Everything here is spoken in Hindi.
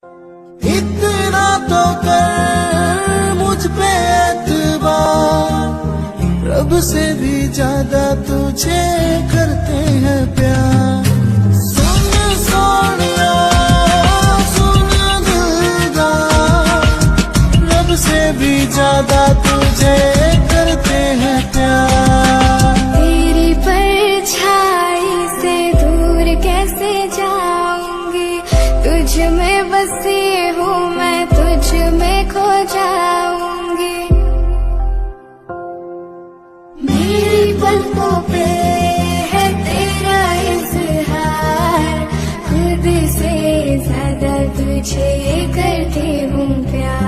इतना तो कर मुझ पे एतबार, रब से भी ज्यादा तुझे करते हैं प्यार। सुन सोनिया सुन दिलदार, रब से भी ज्यादा तुझे करते हैं प्यार। तेरी परछाई से दूर कैसे जाऊंगी, तुझ में बसी हूँ मैं, तुझ में खो जाऊंगी। मेरी पलकों पे है तेरा इज़हार, खुद से ज्यादा तुझे करती हूँ प्यार।